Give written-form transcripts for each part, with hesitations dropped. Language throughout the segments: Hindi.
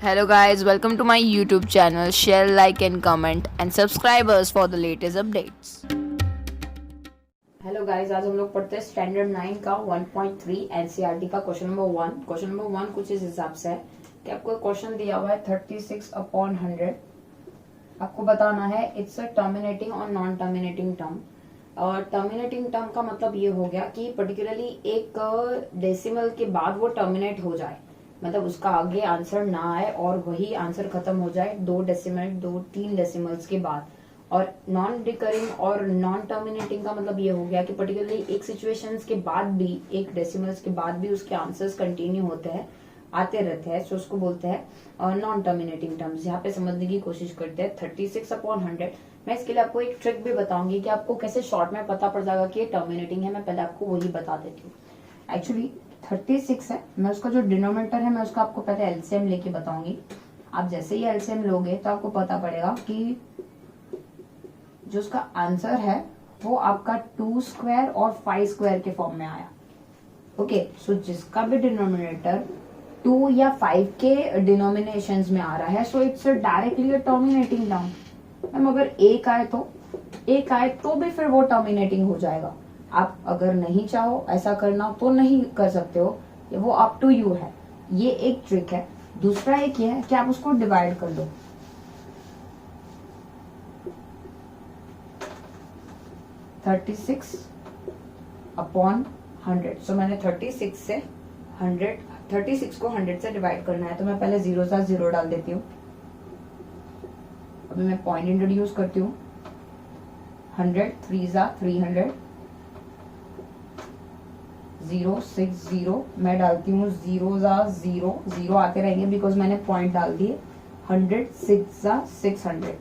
Hello guys, welcome to my YouTube channel. Share, like and comment and subscribe us for the latest updates. Hello guys, आज हम लोग पढ़ते हैं स्टैंडर्ड 9 का 1.3 एनसीईआरटी का क्वेश्चन नंबर 1। क्वेश्चन नंबर 1 कुछ इस हिसाब से है कि आपको क्वेश्चन दिया हुआ है 36/100। आपको बताना है इट्स अ टर्मिनेटिंग और नॉन टर्मिनेटिंग टर्म। और टर्मिनेटिंग टर्म का मतलब ये हो गया कि पर्टिकुलरली एक डेसिमल के बाद वो टर्मिनेट हो जाए, मतलब उसका आगे आंसर ना आए और वही आंसर खत्म हो जाए 2 डेसिमल्स के बाद। और नॉन रिकरिंग और नॉन टर्मिनेटिंग का मतलब ये हो गया कि पर्टिकुलरली एक सिचुएशंस के बाद भी, एक डेसिमल्स के बाद भी उसके आंसर्स कंटिन्यू होते हैं, आते रहते हैं, सो उसको बोलते हैं नॉन टर्मिनेटिंग टर्म्स। यहाँ पे समझने की कोशिश करते हैं 36/100। मैं इसके लिए आपको एक ट्रिक भी बताऊंगी कि आपको कैसे शॉर्ट में पता पड़ जाएगा कि ये टर्मिनेटिंग है। मैं पहले आपको वही बता देती हूँ। एक्चुअली 36 है, मैं उसका जो डिनोमिनेटर है मैं उसका आपको पहले एलसीएम लेके बताऊंगी। आप जैसे ही एलसीएम लोगे तो आपको पता पड़ेगा कि जो उसका आंसर है वो आपका 2 स्क्वायर और 5 स्क्वायर के फॉर्म में आया। ओके, सो जिसका भी डिनोमिनेटर 2 या 5 के डिनोमिनेशंस में आ रहा है, so it's directly a terminating term. Ma'am अगर एक आए तो भी फिर वो टर्मिनेटिंग हो जाएगा। आप अगर नहीं चाहो ऐसा करना तो नहीं कर सकते हो, वो अप टू यू है। ये एक ट्रिक है। दूसरा एक ये है कि आप उसको डिवाइड कर दो। 36/100। सो मैंने 36 को 100 से डिवाइड करना है, तो मैं पहले 0 डाल देती हूँ। अभी मैं पॉइंट इंट्रोड्यूस करती हूँ। 100 300 060 मैं डालती हूँ 0 आते रहेंगे बिकॉज मैंने पॉइंट डाल दिए। 100 600।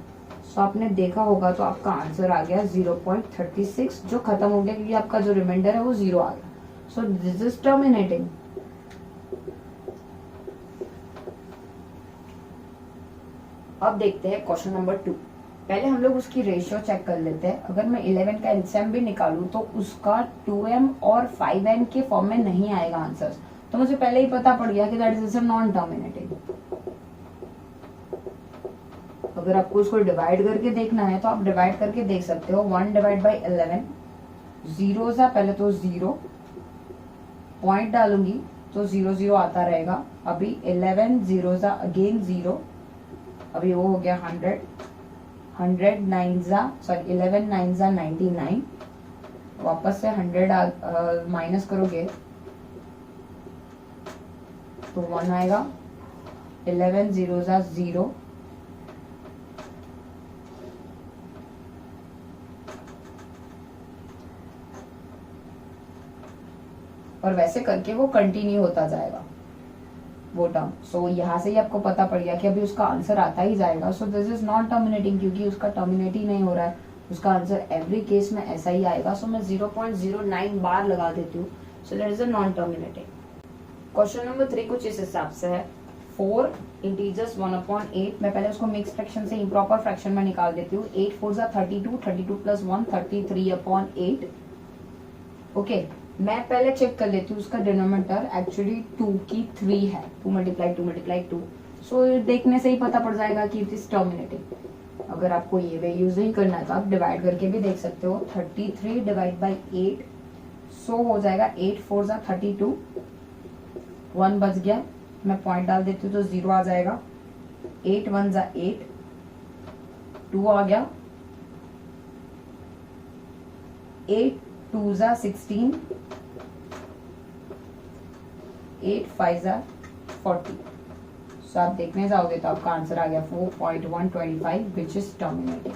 सो आपने देखा होगा तो आपका आंसर आ गया 0.36, जो खत्म हो गया क्योंकि आपका जो रिमाइंडर है वो 0 आ गया। सो दिस इज टर्मिनेटिंग। अब देखते हैं क्वेश्चन नंबर 2। पहले हम लोग उसकी रेशियो चेक कर लेते हैं। अगर मैं 11 का एलसीएम भी निकालूं तो उसका 2m और 5n के फॉर्म में नहीं आएगा आंसर, तो मुझे पहले ही पता पड़ गया कि दैट इज नॉन टर्मिनेटिंग। अगर आपको उसको डिवाइड करके देखना है तो आप डिवाइड करके देख सकते हो। 1/11 जीरो सा, पहले तो 0 पॉइंट डालूंगी तो 0 आता रहेगा। अभी 11 0 सा अगेन 0, अभी वो हो गया 100 11 9 ज़ा 99। वापस से 100 माइनस करोगे तो 1 आएगा। 11 0 ज़ा 0, और वैसे करके वो कंटिन्यू होता जाएगा वो टर्म। सो यहाँ से ही आपको पता पड़ गया कि अभी उसका आंसर आता ही जाएगा। सो दिस इज नॉन टर्मिनेटिंग, क्योंकि उसका टर्मिनेट ही नहीं हो रहा है, उसका आंसर एवरी केस में ऐसा ही आएगा। सो मैं 0.09 बार लगा देती हूँ। So that is a non terminating. Question number 3 कुछ इस हिसाब से है। 4 इंटीजर्स 1/8। मैं पहले उसको मिक्स फ्रैक्शन से इम्प्रॉपर फ्रैक्शन में निकाल देती हूँ। 8 4 ज़ा 32, 32 + 1 33/8। ओके, मैं पहले चेक कर लेती हूँ उसका डिनोमिनेटर एक्चुअली 2 की 3 है। 2 × 2। सो देखने से ही पता पड़ जाएगा कि इट इज टर्मिनेटिंग। अगर आपको ये वे यूज नहीं करना है तो आप डिवाइड करके भी देख सकते हो। 33 / 8, सो हो जाएगा 8 4 ज़ा 32, 1 बच गया, मैं पॉइंट डाल देती हूँ तो 0 आ जाएगा। 8 1 ज़ा 8, 2 आ गया। 8 2 ज़ा 16, 8 5 ज़ा 40। सो आप देखने जाओगे तो आपका आंसर आ गया 4.125 which is terminating.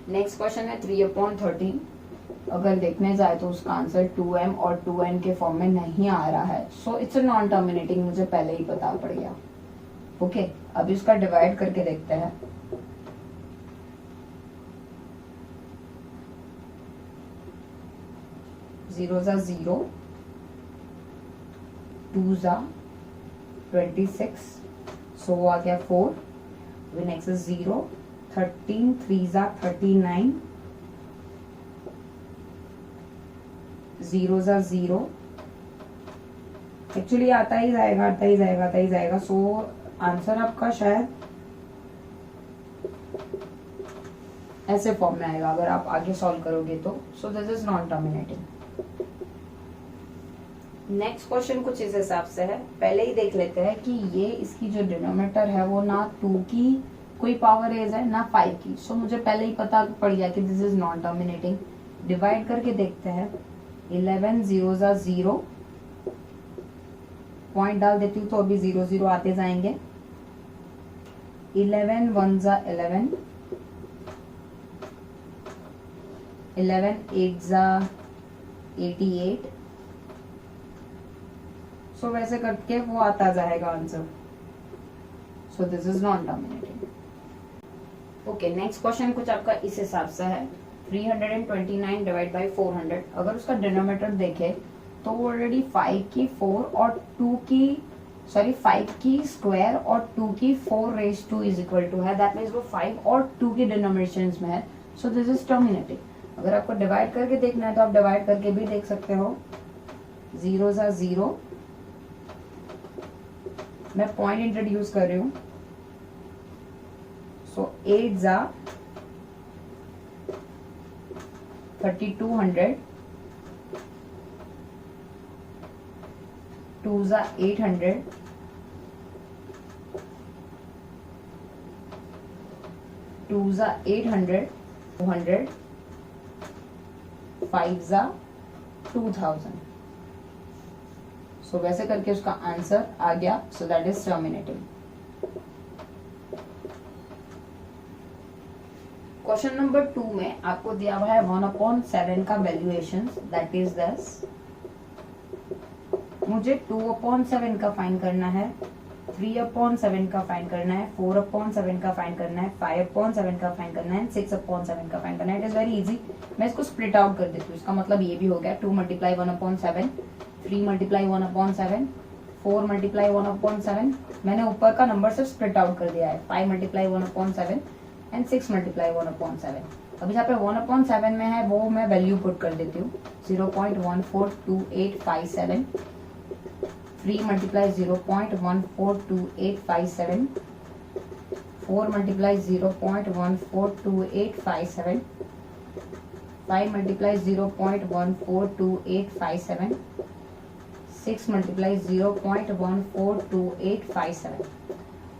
Next question है 3/13। अगर देखने जाए तो उसका आंसर 2m और 2n के फॉर्म में नहीं आ रहा है। So it's a non terminating, मुझे पहले ही पता पड़ गया। ओके, अभी उसका डिवाइड करके देखते हैं। 0 ज़ा 0, 2 ज़ा 26, सो आ गया 4। अभी नेक्स्ट इज 0, 13 3 ज़ा 39, 0 ज़ा 0, एक्चुअली आता ही जाएगा। सो आंसर आपका शायद ऐसे फॉर्म में आएगा अगर आप आगे सॉल्व करोगे तो। सो this is non terminating. Next question कुछ इस हिसाब से है, पहले ही देख लेते हैं कि ये इसकी जो डिनोमिनेटर है वो ना 2 की कोई पावर रेज है ना 5 की। सो मुझे पहले ही पता पड़ गया कि this is non terminating. Divide करके देखते हैं। 11 0 0 पॉइंट डाल देती हूँ तो अभी 0 0 आते जाएंगे। 11 1 11, 11 8 88। सो वैसे करके वो आता जाएगा answer. So this is non terminating. Okay, next question कुछ आपका इस हिसाब से है। 329 डिवाइड बाई 400। अगर उसका डिनोमिनेटर देखे तो ऑलरेडी 5 की 4 और 2 की 5 की स्क्वायर और 2 की 4 raise to is equal to है। दैट मीन्स वो 5 और 2 के डिनोमिनेशंस में है। So this is terminating. अगर आपको डिवाइड करके देखना है तो आप डिवाइड करके भी देख सकते हो। 0 0, मैं पॉइंट इंट्रोड्यूस कर रही हूं। सो 8 3200, 2 800, 2 800, 200, 5 2000। सो वैसे करके उसका आंसर आ गया। So that is terminating. Question number 2 में आपको दिया हुआ है 1/7 का वैल्यूएशन, दैट इज दिस। मुझे 2/7 का फाइंड करना है, 3/7 का फाइंड करना है, 4/7 का फाइंड करना है, 5/7 का फाइंड करना है, 6/7 का फाइंड करना है। It is very easy. मैं इसको स्प्लिट आउट कर देती हूँ। इसका मतलब ये भी हो गया 2 × 1/7, 3 × 1/7, 4 × 1/7। मैंने ऊपर का नंबर से स्प्लिट आउट कर दिया है। 5 × 1/7 एंड 6 × 1/7। अभी जहाँ पे 1/7 में है वो मैं वैल्यू पुट कर देती हूँ। 0.142857, 3 × 0.142857, 4 × 0.142857, 5 × 0.142857, 6 × 0.142857।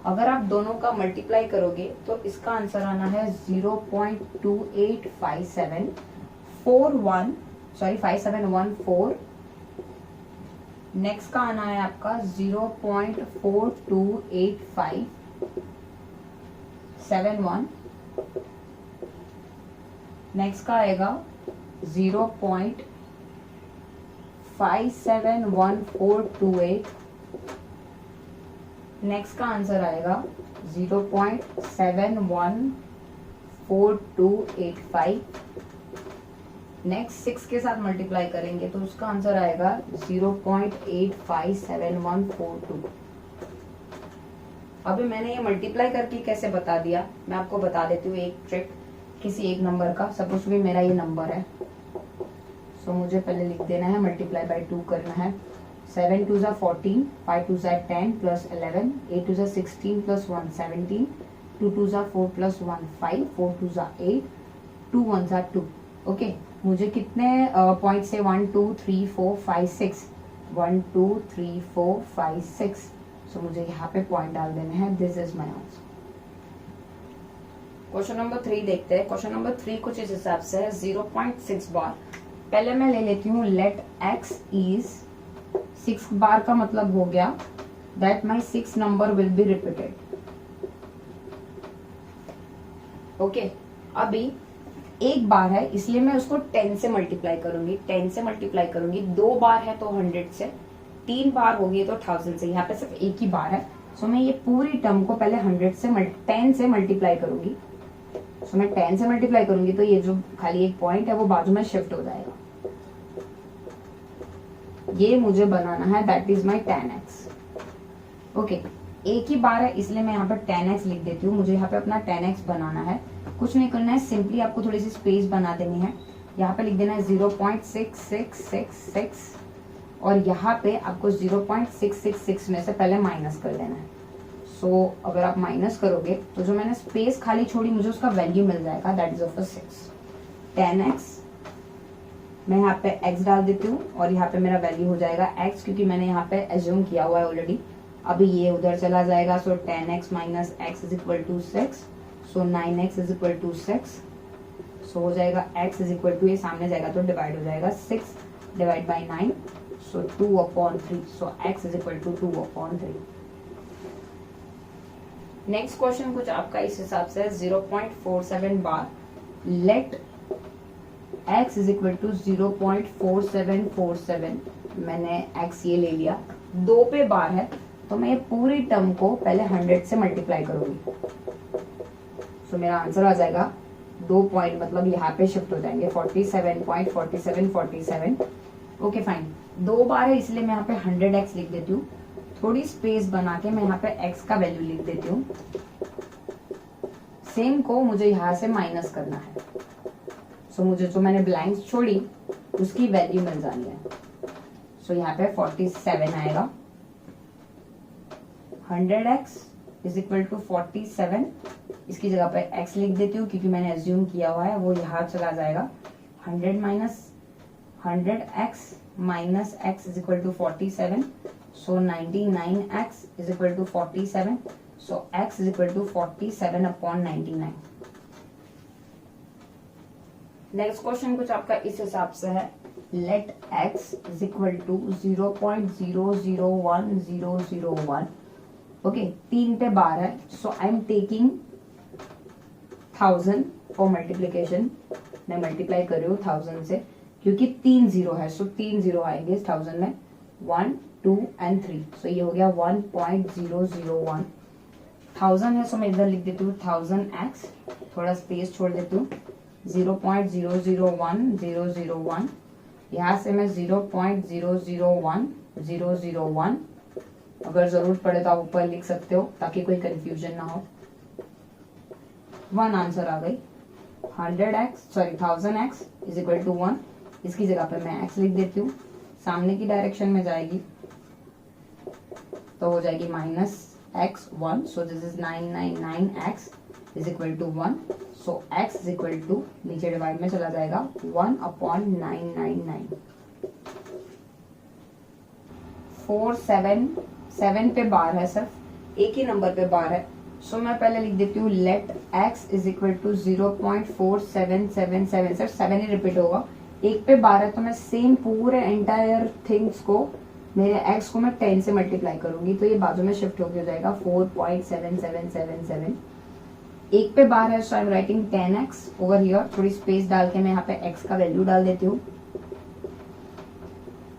अगर आप दोनों का मल्टीप्लाई करोगे तो इसका आंसर आना है 0.285714। नेक्स्ट का आना है आपका 0.428571। नेक्स्ट का आएगा 0.571428। नेक्स्ट का आंसर आएगा 0.714285। नेक्स्ट 6 के साथ मल्टीप्लाई करेंगे तो उसका आंसर आएगा 0.857142। अभी मैंने ये मल्टीप्लाई करके कैसे बता दिया, मैं आपको बता देती हूँ एक ट्रिक। किसी एक नंबर का, सपोज भी मेरा ये नंबर है। सो मुझे पहले लिख देना है, मल्टीप्लाई बाय 2 करना है। 7 2 14, 5 2 10 प्लस 11, 8 2 16 प्लस 1 17, 2 2 4 प्लस 1 5, 4 2 8, 2 1 2। ओके, मुझे कितने पॉइंट से 1 2 3 4 5 6, 1 2 3 4 5 6। सो मुझे यहाँ पे पॉइंट डाल देने हैं। This is my answer. Question number 3 देखते हैं। क्वेश्चन नंबर 3 कुछ इस हिसाब से है। 0.6 बार। पहले मैं ले लेती हूँ लेट x इज 6 बार का मतलब हो गया that my 6 number will be repeated. Okay, अभी एक बार है इसलिए मैं उसको 10 से मल्टीप्लाई करूंगी। 10 से मल्टीप्लाई करूंगी। 2 बार है तो 100 से, 3 बार होगी तो 1000 से। यहाँ पे सिर्फ एक ही बार है। सो मैं ये पूरी टर्म को पहले 10 से मल्टीप्लाई करूंगी। सो मैं 10 से मल्टीप्लाई करूंगी तो ये जो खाली एक पॉइंट है वो बाजू में शिफ्ट हो जाएगा। ये मुझे बनाना है, that is my 10x। Okay, एक ही बार है इसलिए मैं यहाँ पर 10x लिख देती हूँ। मुझे यहाँ पे अपना 10x बनाना है। कुछ नहीं करना है, सिंपली आपको थोड़ी सी स्पेस बना देनी है। यहाँ पे लिख देना है 0.6666 और यहाँ पे आपको 0.666 में से पहले माइनस कर देना है। सो अगर आप माइनस करोगे तो जो मैंने स्पेस खाली छोड़ी मुझे उसका वैल्यू मिल जाएगा, दैट इज ऑफ 6। 10x मैं यहाँ पे x डाल देती हूँ और यहाँ पे मेरा वैल्यू हो जाएगा x, क्योंकि मैंने यहाँ पे एज्यूम किया हुआ है ऑलरेडी। अभी ये उधर चला जाएगा, so 10x minus x is equal to 6, so 9x is equal to 6। So हो जाएगा x इज इक्वल टू, ये सामने जाएगा तो डिवाइड हो जाएगा, 6 divide by 9, so 2/3। So x is equal to 2/3। Next question कुछ आपका इस हिसाब से 0.47 bar, let x is equal to 0.4747। मैंने x ये ले लिया, 2 पे बार है तो मैं ये पूरी टर्म को पहले 100 से मल्टीप्लाई करूंगी। सो मेरा आंसर आ जाएगा 2 पॉइंट, मतलब यहाँ पे शिफ्ट हो जाएंगे 47.4747। ओके फाइन, 2 बार है इसलिए मैं यहाँ पे 100x लिख देती हूँ। थोड़ी स्पेस बना के मैं यहाँ पे x का वैल्यू लिख देती हूँ। सेम को मुझे यहाँ से माइनस करना है, सो मुझे जो मैंने ब्लैंक्स छोड़ी उसकी वैल्यू मिल जानी है। सो यहाँ पे 47 आएगा। 100x इज इक्वल टू 47, इसकी जगह पे x लिख देती हूँ क्योंकि मैंने एज्यूम किया हुआ है, वो यहाँ चला जाएगा। 100 minus 100x minus x is equal to 47, so 99x is equal to 47, so x is equal to 47/99। Next question कुछ आपका इस हिसाब से है, let x is equal to 0.001001। Okay, 3 पे बार है, so I am taking 1000 for multiplication. मैं मल्टीप्लाई कर रही हूँ 1000 से क्योंकि 3 0 है, सो 3 0 आएंगे इस 1000 में, 1 2 एंड 3। सो ये हो गया 1.001। 1000 है, सो मैं इधर लिख देती हूँ 1000x, थोड़ा स्पेस छोड़ देती हूँ, 0.001001। यहाँ से मैं 0.001001, अगर जरूरत पड़े तो आप ऊपर लिख सकते हो ताकि कोई कंफ्यूजन ना हो। 1 आंसर आ गई। 1000x इज इक्वल टू 1, इसकी जगह पे मैं x लिख देती हूँ, सामने की डायरेक्शन में जाएगी तो हो जाएगी -x1, so this is 999x is equal to 1, so x is equal to, नीचे डिवाइड में चला जाएगा 1/999। 7 पे बार है, सिर्फ एक ही नंबर पे बार है, सो मैं पहले लिख देती हूँ let x is equal to 0.4777। Sir 7 ही रिपीट होगा, एक पे बार है तो मैं सेम पूरे एंटायर थिंग्स को, मेरे x को मैं 10 से मल्टीप्लाई करूंगी तो ये बाजू में शिफ्ट होकर हो जाएगा 4.7777। एक पे बार है, so I am writing 10x over here. थोड़ी स्पेस डाल के मैं यहाँ पे x का वैल्यू डाल देती हूँ।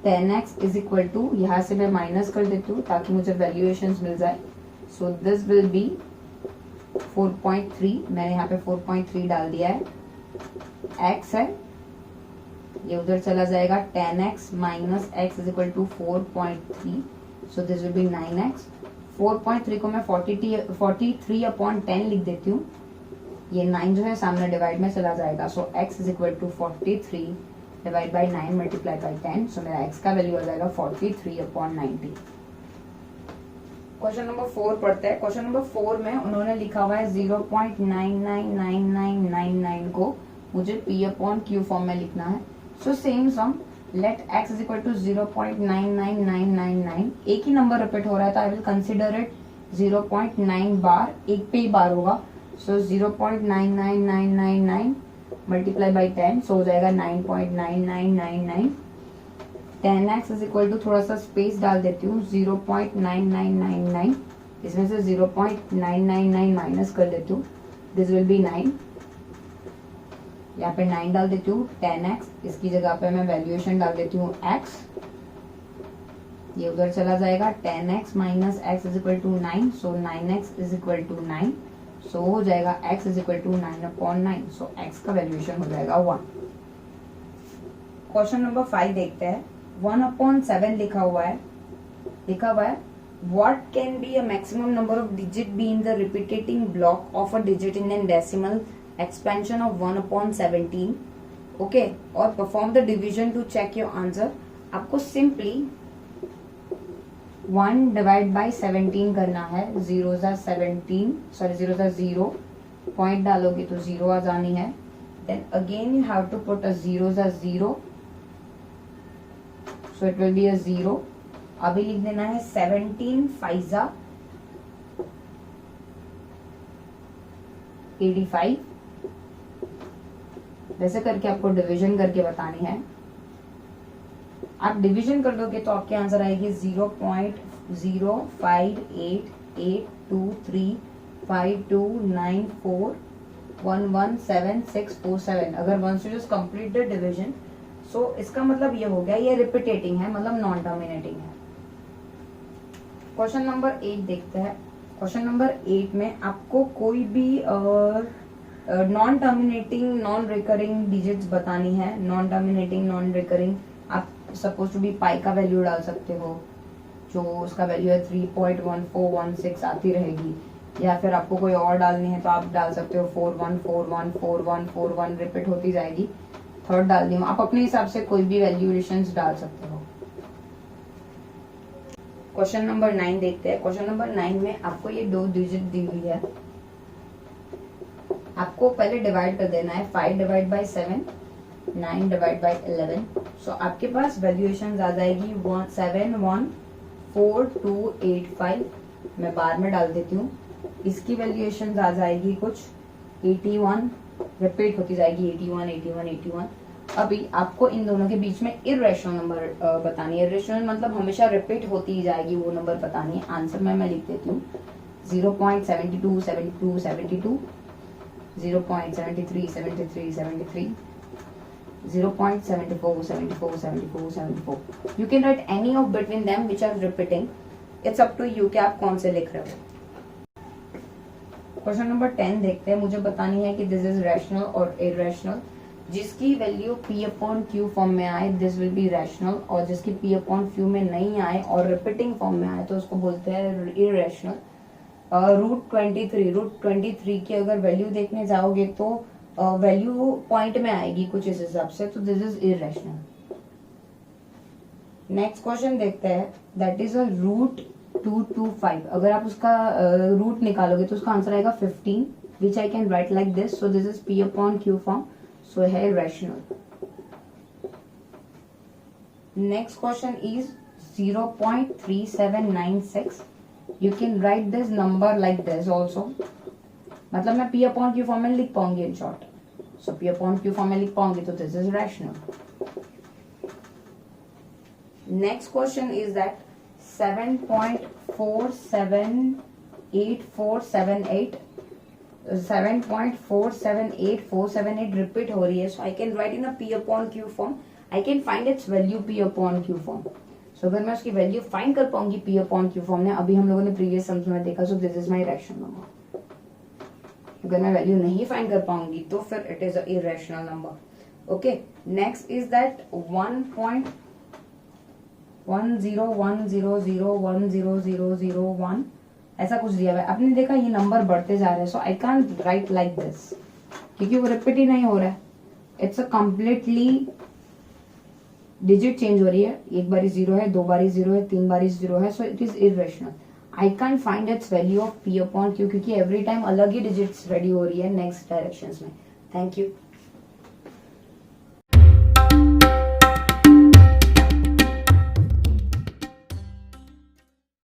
10x इज इक्वल टू, यहाँ से मैं माइनस कर देती हूँ ताकि मुझे वैल्यूएशन मिल जाए, सो दिस विल बी 4.3। मैंने यहाँ पे 4.3 डाल दिया है। x है, ये उधर चला जाएगा, 10x minus x is equal to 4.3, so this will be 9x। 4.3 को मैं 43/10 लिख देती हूँ, ये 9 जो है सामने डिवाइड में चला जाएगा, so x is equal to 43 divide by 9 multiply by 10, so मेरा x का वैल्यू आ जाएगा 43/90। क्वेश्चन नंबर 4 पढ़ते हैं। क्वेश्चन नंबर 4 में उन्होंने लिखा हुआ है 0.999999 को मुझे P/Q फॉर्म में लिखना है। So same sum, let x is equal to 0.999999। एक ही नंबर रिपीट हो रहा है तो I will consider it 0.9 bar, एक पे ही बार होगा, सो 0.99999 मल्टीप्लाई बाई 10, सो हो जाएगा 9.9999। 10x इज इक्वल टू, थोड़ा सा स्पेस डाल देती हूँ, 0.9999, इसमें से 0.999 माइनस कर देती हूँ, दिस विल बी 9। यहाँ पे 9 डाल देती हूँ। 10x, इसकी जगह पे मैं वैल्यूएशन डाल देती हूँ x, ये उधर चला जाएगा। 10x minus x is equal to 9, so 9x is equal to 9, so हो जाएगा x is equal to 9/9, so x का वैल्यूएशन हो जाएगा 1। क्वेश्चन नंबर 5 देखते हैं। 1/7 लिखा हुआ है what can be a maximum number of digit be in the repeating block of a digit in a decimal expansion of 1/17, okay, or perform the division to check your answer। आपको सिंपली 1 डिवाइड बाई 17 करना है। 0 ज़ा 17, सॉरी 0 ज़ा 0, पॉइंट डालोगे तो 0 आ जानी है। Then again you have to put a 0 ज़ा 0, so it will be a 0। अभी लिख देना है 17 5 ज़ा 85। वैसे करके आपको डिवीजन करके बतानी है। आप डिवीजन कर दोगे तो आपके आंसर आएगी 0.058823529411767। अगर once you just complete the division, so इसका मतलब ये हो गया ये रिपीटेटिंग है, मतलब नॉन टर्मिनेटिंग है। क्वेश्चन नंबर 8 देखते हैं। क्वेश्चन नंबर 8 में आपको कोई भी non terminating non recurring digits बतानी है। नॉन टर्मिनेटिंग नॉन रिकरिंग, आप सपोज टू बी पाई का वैल्यू डाल सकते हो, जो उसका वैल्यू है 3.1416 आती रहेगी, या फिर आपको कोई और डालनी है तो आप डाल सकते हो 41414141 रिपीट होती जाएगी। थर्ड डाल दी हूँ, आप अपने हिसाब से कोई भी वैल्यूएशंस डाल सकते हो। क्वेश्चन नंबर 9 देखते हैं। क्वेश्चन नंबर 9 में आपको ये 2 डिजिट दी हुई है, आपको पहले डिवाइड कर देना है। 5 डिवाइड बाई 7, 9 डिवाइड बाई 11। सो आपके पास वैल्यूएशन आ जाएगी 71425। मैं बार में डाल देती हूँ। इसकी वैल्यूएशन आ जाएगी कुछ 81, रिपीट होती जाएगी 81 81 81। अभी आपको इन दोनों के बीच में इर्रेशनल नंबर बतानी है। इर्रेशनल मतलब हमेशा रिपीट होती ही जाएगी, वो नंबर बतानी है। आंसर में मैं लिख देती हूँ 0.72 72 72, 0.73 73 73, 0.74 74 74 74। You can write any of between them which are repeating. It's up to you कि आप कौन से लिख रहे हो। क्वेश्चन नंबर 10 देखते हैं। मुझे बतानी है कि दिस इज रैशनल और इरेशनल। जिसकी value P upon Q form में आए दिस विल बी रैशनल, और जिसकी P अपॉन Q में नहीं आए और रिपीटिंग फॉर्म में आए तो उसको बोलते हैं इरेशनल। √23 की अगर वैल्यू देखने जाओगे तो वैल्यू पॉइंट में आएगी कुछ इस हिसाब से, तो this is irrational. Next question देखते हैं, दैट इज अ √225। अगर आप उसका रूट निकालोगे तो उसका आंसर आएगा 15, which I can write like this. So this is P upon Q form, so है rational. Next question is 0.3796। You can write this number like this also, मतलब मैं P upon Q फॉर्म में लिख पाऊंगी in short. So P upon Q form में लिख पाऊंगी तो this is rational. Next question is that 7.478478 7.478478 repeat हो रही है. So I can write in a P upon Q form. I can find its value P upon Q form. So अगर मैं उसकी वैल्यू फाइंड कर पाऊंगी P अपॉन Q फॉर्म में, अभी हम लोगों ने प्रीवियस सम्स में देखा, सो this is my rational number. अगर मैं वैल्यू नहीं फाइंड कर पाऊंगी तो फिर it is a irrational number. Okay, next is that 1.1010010001 ऐसा कुछ दिया हुआ है। आपने देखा ये नंबर बढ़ते जा रहे हैं, so I can't write like this क्योंकि वो रिपीट ही नहीं हो रहा है। It's a completely digit change हो रही है, एक बारी 0 है, 2 बारी 0 है, 3 बारी 0 है, so it is irrational. I can find its value of P upon Q क्योंकि एवरी टाइम अलग ही डिजिट्स रेडी हो रही है नेक्स्ट डायरेक्शंस में। Thank you.